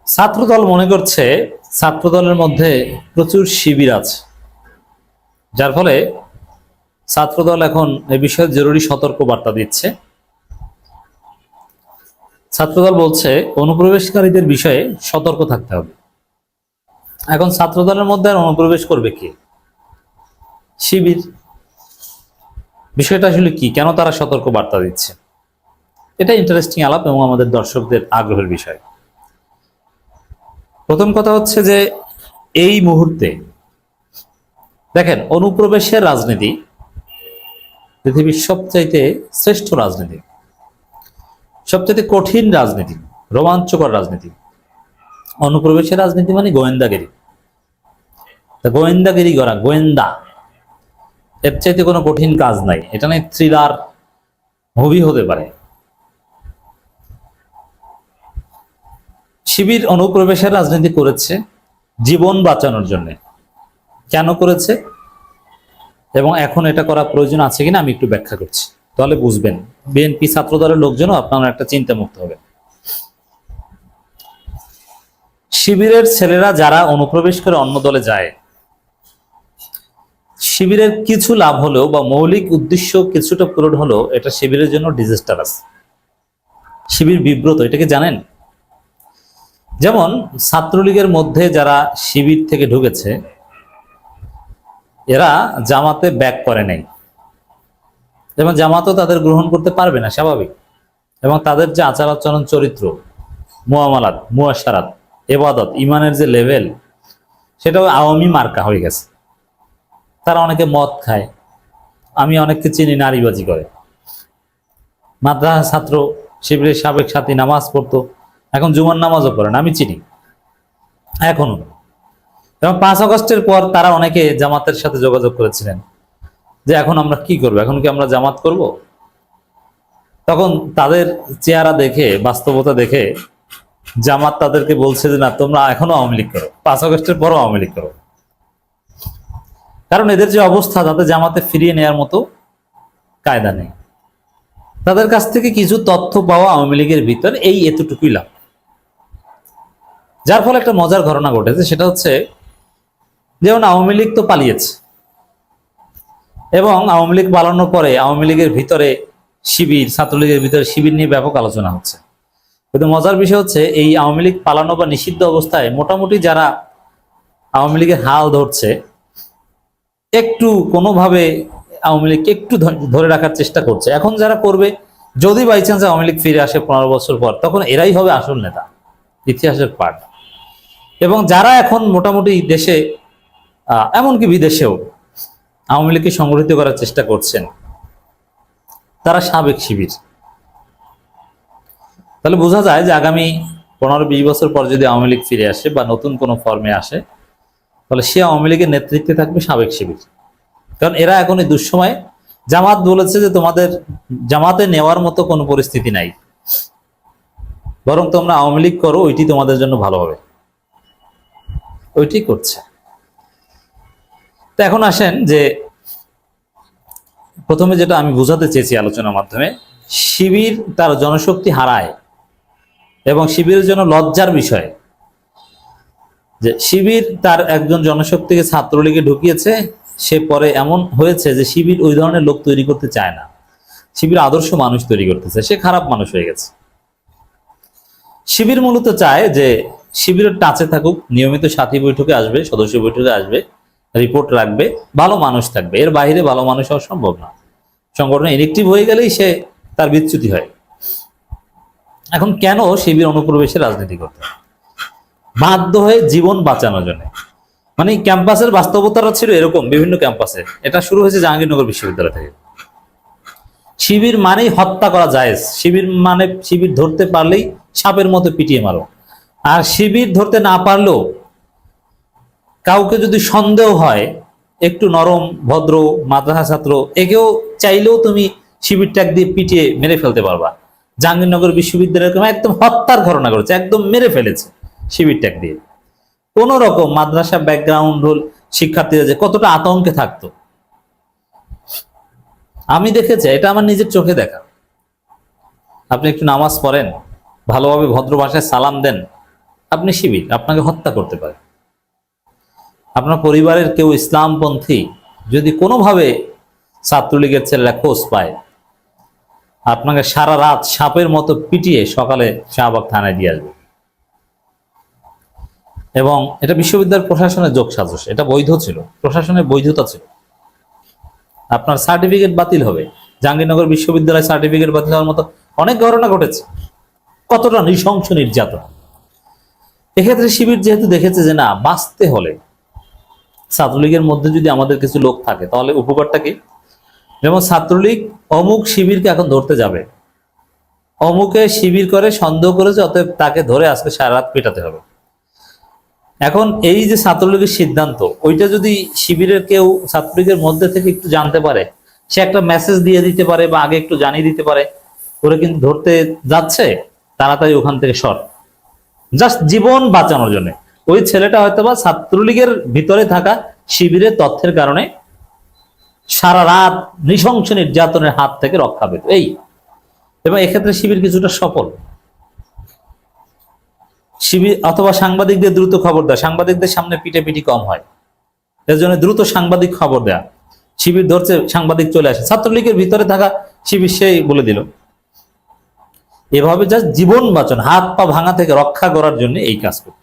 ছাত্রদল মনে করছে ছাত্রদলের মধ্যে প্রচুর শিবির আছে, যার ফলে ছাত্রদল এখন এই বিষয়ে জরুরি সতর্ক বার্তা দিচ্ছে। ছাত্রদল বলছে অনুপ্রবেশকারীদের বিষয়ে সতর্ক থাকতে হবে। এখন ছাত্রদলের মধ্যে আর অনুপ্রবেশ করবে কে? শিবির। বিষয়টা আসলে কি, কেন তারা সতর্ক বার্তা দিচ্ছে? এটা ইন্টারেস্টিং আলাপ এবং আমাদের দর্শকদের আগ্রহের বিষয়। প্রথম কথা হচ্ছে যে এই মুহূর্তে দেখেন, অনুপ্রবেশের রাজনীতি পৃথিবীর সবচাইতে শ্রেষ্ঠ রাজনীতি, সবচাইতে কঠিন রাজনীতি, রোমাঞ্চকর রাজনীতি। অনুপ্রবেশের রাজনীতি মানে গোয়েন্দাগিরি। গোয়েন্দাগিরি করা, গোয়েন্দা, এর চাইতে কোনো কঠিন কাজ নাই। এটা নিয়ে থ্রিলার মুভি হতে পারে। শিবির অনুপ্রবেশের রাজনীতি করেছে জীবন বাঁচানোর জন্য। কেন করেছে এবং এখন এটা করা প্রয়োজন আছে কিনা আমি একটু ব্যাখ্যা করছি, তাহলে বুঝবেন। বিএনপি ছাত্রদলের লোকজনও আপনারা একটা চিন্তা মুক্ত হবে। শিবিরের ছেলেরা যারা অনুপ্রবেশ করে অন্য দলে যায়, শিবিরের কিছু লাভ হলেও বা মৌলিক উদ্দেশ্য কিছুটা পূরণ হলেও এটা শিবিরের জন্য ডিজাস্টারাস। শিবির বিব্রত, এটাকে জানেন? যেমন ছাত্রলীগের মধ্যে যারা শিবির থেকে ঢুকেছে, এরা জামাতে ব্যাক করে নাই এবং জামাতও তাদের গ্রহণ করতে পারবে না, স্বাভাবিক। এবং তাদের যে আচার আচরণ, চরিত্র, মুআমালাত, মুআশারাত, ইবাদত, ইমানের যে লেভেল, সেটাও আওয়ামী মার্কা হয়ে গেছে। তারা অনেকে মদ খায়, আমি অনেককে চিনি নারীবাজি করে। মাদ্রাসা ছাত্র, শিবিরের সাবেক সাথী নামাজ পড়তো, এখন জুমার নামাজও পড়েন, আমি চিনি এখনো। এবং 5 আগস্টের পর তারা অনেকে জামাতের সাথে যোগাযোগ করেছিলেন যে এখন আমরা কি করবো, এখন কি আমরা জামাত করব? তখন তাদের চেহারা দেখে, বাস্তবতা দেখে জামাত তাদেরকে বলছে যে না, তোমরা এখনো আওয়ামী লীগ করো, 5 আগস্টের পরও আওয়ামী লীগ করো। কারণ এদের যে অবস্থা, তাতে জামাতে ফিরিয়ে নেওয়ার মতো কায়দা নেই। তাদের কাছ থেকে কিছু তথ্য পাওয়া আওয়ামী লীগের ভিতর, এই এতটুকুই লাভ। যার ফলে একটা মজার ঘটনা ঘটেছে, সেটা হচ্ছে যেমন আওয়ামী লীগ তো পালিয়েছে এবং আওয়ামী লীগ পালানোর পরে আওয়ামী লীগের ভিতরে শিবির, ছাত্রলীগের ভিতরে শিবির নিয়ে ব্যাপক আলোচনা হচ্ছে। কিন্তু মজার বিষয় হচ্ছে এই আওয়ামী লীগ পালানো বা নিষিদ্ধ অবস্থায় মোটামুটি যারা আওয়ামী লীগের হাল ধরছে, একটু কোনোভাবে আওয়ামী লীগকে একটু ধরে রাখার চেষ্টা করছে। এখন যারা করবে, যদি বাই চান্স আওয়ামী লীগ ফিরে আসে 15 বছর পর, তখন এরাই হবে আসল নেতা, ইতিহাসের পার্ট। এবং যারা এখন মোটামুটি দেশে, এমনকি বিদেশেও আওয়ামী লীগকে সংগঠিত করার চেষ্টা করছেন, তারা সাবেক শিবির। তাহলে বোঝা যায় যে আগামী 15-20 বছর পর যদি আওয়ামী লীগ ফিরে আসে বা নতুন কোনো ফর্মে আসে, তাহলে সে আওয়ামী লীগের নেতৃত্বে থাকবে সাবেক শিবির। কারণ এরা এখন এই দুঃসময়, জামাত বলেছে যে তোমাদের জামাতে নেওয়ার মতো কোনো পরিস্থিতি নাই, বরং তোমরা আওয়ামী লীগ করো, ওইটি তোমাদের জন্য ভালো হবে, ওইটি করছে। তো এখন আসেন যে প্রথমে যেটা আমি বোঝাতে চেয়েছি আলোচনার মাধ্যমে, শিবির তার জনশক্তি হারায় এবং শিবিরের জন্য লজ্জার বিষয় যে শিবির তার একজন জনশক্তিকে ছাত্রলীগে ঢুকিয়েছে। সে পরে এমন হয়েছে যে শিবির ওই ধরনের লোক তৈরি করতে চায় না, শিবির আদর্শ মানুষ তৈরি করতেছে, সে খারাপ মানুষ হয়ে গেছে। শিবির মূলত চায় যে শিবিরের টাচে থাকুক, নিয়মিত সাথী বৈঠকে আসবে, সদস্য বৈঠকে আসবে, রিপোর্ট রাখবে, ভালো মানুষ থাকবে, এর বাইরে ভালো মানুষ হওয়া সম্ভব না। সংগঠন ইনেকটিভ হয়ে গেলেই সে তার বিচ্যুতি হয়। এখন কেন শিবির অনুপ্রবেশের রাজনীতি করতে বাধ্য হয়ে? জীবন বাঁচানোর জন্য। মানে ক্যাম্পাসের বাস্তবতাটা ছিল এরকম, বিভিন্ন ক্যাম্পাসে। এটা শুরু হয়েছে জাহাঙ্গীরনগর বিশ্ববিদ্যালয় থেকে। শিবির মানেই হত্যা করা জায়েজ, শিবির মানে শিবির ধরতে পারলেই সাপের মতো পিটিয়ে মারো। আর শিবির ধরতে না পারলেও কাউকে যদি সন্দেহ হয়, একটু নরম ভদ্র মাদ্রাসা ছাত্র, একেও চাইলেও তুমি শিবির ট্যাগ দিয়ে পিটিয়ে মেরে ফেলতে পারবা। জাহাঙ্গীরনগর বিশ্ববিদ্যালয়ের একদম হত্যার ঘটনা করেছে, একদম মেরে ফেলেছে শিবির ট্যাগ দিয়ে। কোন রকম মাদ্রাসা ব্যাকগ্রাউন্ড হল শিক্ষার্থীরা যে কতটা আতঙ্কে থাকতো আমি দেখেছি, এটা আমার নিজের চোখে দেখা। আপনি একটু নামাজ পড়েন, ভালোভাবে ভদ্র ভাষায় সালাম দেন, আপনি শিবির, আপনাকে হত্যা করতে পারে। আপনার পরিবারের কেউ ইসলামপন্থী যদি কোনোভাবে ছাত্রলীগের ছেলেরা খোঁজ পায়, আপনাকে সারা রাত সাপের মতো পিটিয়ে সকালে শাহবাগ থানায় দিয়ে আসবে। এবং এটা বিশ্ববিদ্যালয় প্রশাসনের যোগসাজশ, এটা বৈধ ছিল, প্রশাসনের বৈধতা ছিল। আপনার সার্টিফিকেট বাতিল হবে। জাহাঙ্গীরনগর বিশ্ববিদ্যালয় সার্টিফিকেট বাতিল হওয়ার মতো অনেক ঘটনা ঘটেছে। কতটা নৃশংস নির্যাতন। এক্ষেত্রে শিবির যেহেতু দেখেছে যে না, বাঁচতে হলে ছাত্রলীগের মধ্যে যদি আমাদের কিছু লোক থাকে তাহলে উপকারটা কি? যেমন ছাত্রলীগ অমুক শিবিরকে এখন ধরতে যাবে, অমুকে শিবির করে সন্দেহ করেছে, অতএব তাকে ধরে আজকে সারা রাত পেটাতে হবে। এখন এই যে ছাত্রলীগের সিদ্ধান্ত, ওইটা যদি শিবিরের কেউ ছাত্রলীগের মধ্যে থেকে একটু জানতে পারে, সে একটা মেসেজ দিয়ে দিতে পারে বা আগে একটু জানিয়ে দিতে পারে, ওরা কিন্তু ধরতে যাচ্ছে, তাড়াতাড়ি ওখান থেকে সর, জাস্ট জীবন বাঁচানোর জন্য। ওই ছেলেটা হয়তোবা ছাত্রলীগের ভিতরে থাকা শিবিরের তথ্যের কারণে সারা রাত নৃশংস নির্যাতনের হাত থেকে রক্ষা পেত এই। এবং এক্ষেত্রে শিবির কিছুটা সফল। শিবির অথবা সাংবাদিকদের দ্রুত খবর দেয়, সাংবাদিকদের সামনে পিটাপিটি কম হয়, এর জন্য দ্রুত সাংবাদিক খবর দেয়া, শিবির ধরছে, সাংবাদিক চলে আসে, ছাত্রলীগের ভিতরে থাকা শিবির সেই বলে দিল। এভাবে জাস্ট জীবন বাঁচানো, হাত পা ভাঙা থেকে রক্ষা করার জন্য এই কাজ করত।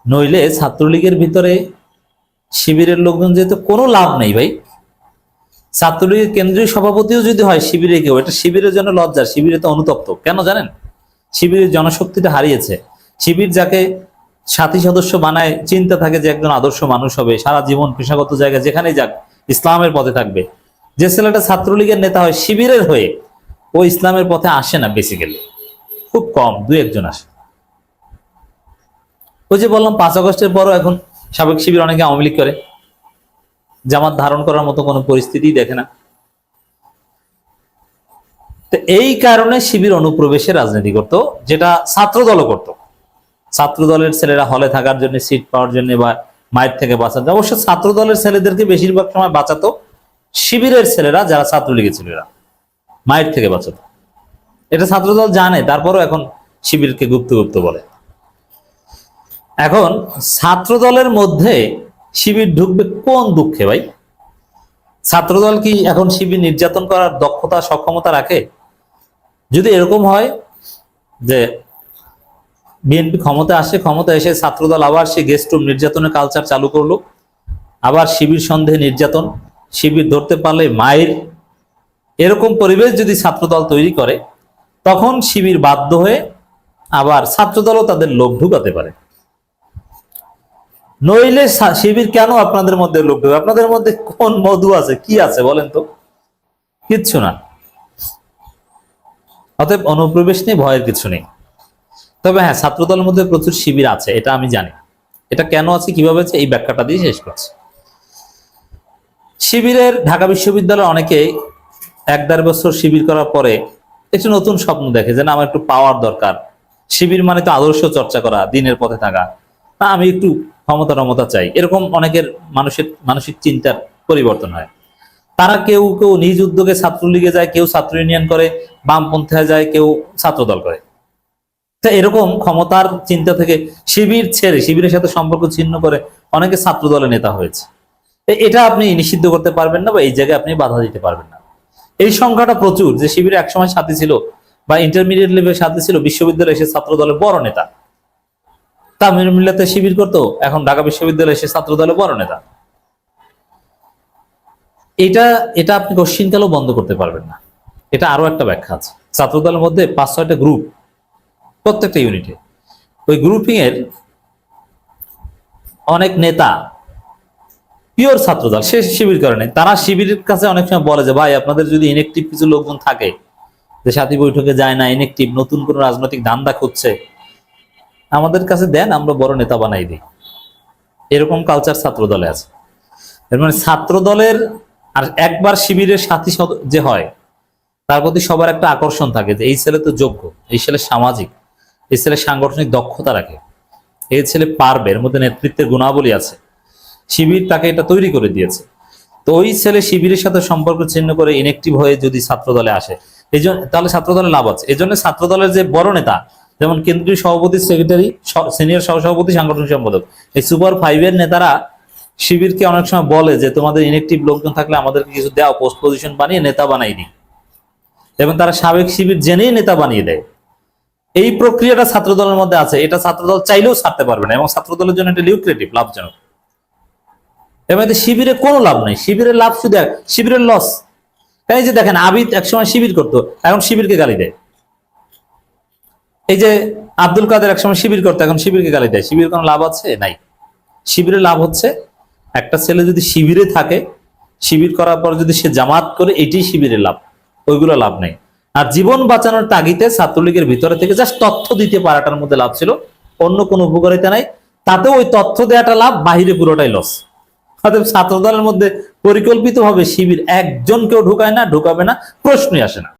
নইলে ছাত্রলীগের ভিতরে শিবিরের লোকজন যেহেতু কোনো লাভ নেই ভাই। ছাত্রলীগের কেন্দ্রীয় সভাপতিও যদি হয় শিবিরে কেউ, এটা শিবিরের জন্য লজ্জার। শিবিরে তো অনুতপ্ত, কেন জানেন? শিবিরের জনশক্তিটা হারিয়েছে। শিবির যাকে সাথী সদস্য বানায় চিন্তা থাকে যে একজন আদর্শ মানুষ হবে, সারা জীবন পেশাগত জায়গায় যেখানেই যাক ইসলামের পথে থাকবে। যে ছেলেটা ছাত্রলীগের নেতা হয় শিবিরের হয়ে, ও ইসলামের পথে আসে না, বেসিক্যালি খুব কম, দুই একজন আসে। ওই যে বললাম 5 আগস্টের পরও এখন সাবেক শিবির অনেকে আওয়ামী লীগ করে, জামাত ধারণ করার মতো কোনো পরিস্থিতি দেখে না। তো এই কারণে শিবির অনুপ্রবেশে রাজনীতি করত, যেটা ছাত্র দলও করত। ছাত্র দলের ছেলেরা হলে থাকার জন্য, সিট পাওয়ার জন্য বা মায়ের থেকে বাঁচাতে, অবশ্য ছাত্র দলের ছেলেদেরকে বেশিরভাগ সময় বাঁচাতো শিবিরের ছেলেরা, যারা ছাত্রলীগের ছেলেরা মায়ের থেকে বাঁচাতো। এটা ছাত্রদল জানে, তারপরও এখন শিবিরকে গুপ্ত গুপ্ত বলে। এখন ছাত্র দলের মধ্যে শিবির ঢুকবে কোন দুঃখে ভাই? ছাত্রদল কি এখন শিবির নির্যাতন করার দক্ষতা সক্ষমতা রাখে? যদি এরকম হয় যে বিএনপি ক্ষমতা আসে, ক্ষমতা এসে ছাত্রদল আবার সে গেস্ট রুম নির্যাতনের কালচার চালু করলো, আবার শিবির সন্দেহে নির্যাতন, শিবির ধরতে পারলে মায়ের, এরকম পরিবেশ যদি ছাত্রদল তৈরি করে, তখন শিবির বাধ্য হয়ে আবার ছাত্রদলও তাদের লোক ঢুকাতে পারে। নইলে শিবির কেন আপনাদের মধ্যে লোক ঢুকে? আপনাদের মধ্যে কোন মধু আছে, কি আছে বলেন তো? কিচ্ছু না। অতএব অনুপ্রবেশ নিয়ে ভয়ের কিছু নেই। তবে হ্যাঁ, ছাত্রদলের মধ্যে প্রচুর শিবির আছে, এটা আমি জানি। এটা কেন আছে, কিভাবে আছে, এই ব্যাখ্যাটা দিয়ে শেষ করছি। শিবিরের ঢাকা বিশ্ববিদ্যালয়ে অনেকে 1-1.5 বছর শিবির করার পরে একটু নতুন স্বপ্ন দেখে যে না, আমার একটু পাওয়ার দরকার। শিবির মানে তো আদর্শ চর্চা করা, দিনের পথে থাকা, না আমি একটু ক্ষমতা চাই, এরকম অনেকের মানসিক চিন্তার পরিবর্তন হয়। তারা কেউ কেউ নিজ উদ্যোগে ছাত্রলীগে যায়, কেউ ছাত্র ইউনিয়ন করে, বামপন্থায় যায়, কেউ ছাত্রদল করে। তা এরকম ক্ষমতার চিন্তা থেকে শিবির ছেড়ে, শিবিরের সাথে সম্পর্ক ছিন্ন করে অনেকে ছাত্র দলের নেতা হয়েছে। এটা আপনি নিষিদ্ধ করতে পারবেন না, বা এই জায়গায় আপনি বাধা দিতে পারবেন না। এই সংখ্যাটা প্রচুর, যে শিবিরে একসময় সাথে ছিল বা ইন্টারমিডিয়েট লেভেলের সাথে ছিল, বিশ্ববিদ্যালয়ে এসে ছাত্র দলের বড় নেতা। তামিল মিল্লাতে শিবির করতো, এখন ঢাকা বিশ্ববিদ্যালয়ে এসে ছাত্র দলের বড় নেতা। এটা আপনি কোশ্চিনকালও বন্ধ করতে পারবেন না। এটা আরো একটা ব্যাখ্যা আছে। ছাত্র দলের মধ্যে 5-6টা গ্রুপ, প্রত্যেকটা ইউনিটে। ওই গ্রুপিং এর অনেক নেতা পিওর ছাত্রদল, সে শিবির করে নাই। তারা শিবিরের কাছে অনেক সময় বলে যে ভাই, আপনাদের যদি ইনএক্টিভ কিছু লোকজন থাকে, যে সাথী বৈঠকে যায় না, ইনএক্টিভ, নতুন কোন রাজনৈতিক ধান্দা খুঁজছে, আমাদের কাছে দেন, আমরা বড় নেতা বানাই দিই। এরকম কালচার ছাত্র দলে আছে। এর মানে ছাত্র দলের আর একবার শিবিরের সাথী যে হয়, তার প্রতি সবার একটা আকর্ষণ থাকে যে এই ছেলে তো যোগ্য, এই ছেলে সামাজিক, এই ছেলে সাংগঠনিক দক্ষতা রাখে, এই ছেলে পারবে, এর মধ্যে নেতৃত্বের গুণাবলী আছে। শিবির তাকে এটা তৈরি করে দিয়েছে। তো ওই ছেলে শিবিরের সাথে সম্পর্ক ছিন্ন করে ইনএক্টিভ হয়ে যদি ছাত্র দলে আসে, এই জন্য তাহলে ছাত্র দলে লাভ আছে। এই জন্য ছাত্র দলের যে বড় নেতা, যেমন কেন্দ্রীয় সভাপতি, সেক্রেটারি, সিনিয়র সহসভাপতি, সাংগঠনিক সম্পাদক, এই সুপার ফাইভের নেতারা শিবিরকে অনেক সময় বলে যে তোমাদের ইনএক্টিভ লোকজন থাকলে আমাদেরকে কিছু দেওয়া, পোস্ট পজিশন বানিয়ে নেতা বানাই দিই, এবং তারা সাবেক শিবির জেনেই নেতা বানিয়ে দেয়। এই প্রক্রিয়াটা ছাত্রদলের মধ্যে আছে, এটা ছাত্রদল চাইলেও ছাড়তে পারবে না, এবং ছাত্রদলের জন্য এটা লিউক্রেটিভ, লাভজনক। এবং এতে শিবিরে কোনো লাভ নেই, শিবিরের লাভ শুধু শিবিরের লস। এই যে দেখেন, আবিদ একসময় শিবির করতো, এখন শিবিরকে গালি দেয়। এই যে আব্দুল কাদের একসময় শিবির করতো, এখন শিবিরকে গালি দেয়। শিবির কোনো লাভ আছে? নাই। শিবিরের লাভ হচ্ছে একটা ছেলে যদি শিবিরে থাকে, শিবির করার পর যদি সে জামাত করে, এটাই শিবিরের লাভ, ওইগুলো লাভ নেই। আর জীবন বাঁচানোর তাগিদে ছাত্রলীগের ভিতরে থেকে জাস্ট তথ্য দিতে পারাটার মধ্যে লাভ ছিল, অন্য কোনো উপকারিতা নাই। তাতে ওই তথ্য দেওয়াটা লাভ, বাহিরে পুরোটাই লস। অতএব ছাত্রদলের মধ্যে পরিকল্পিতভাবে শিবির একজনকেও ঢুকায় না, ঢুকাবে না, প্রশ্নই আসে না।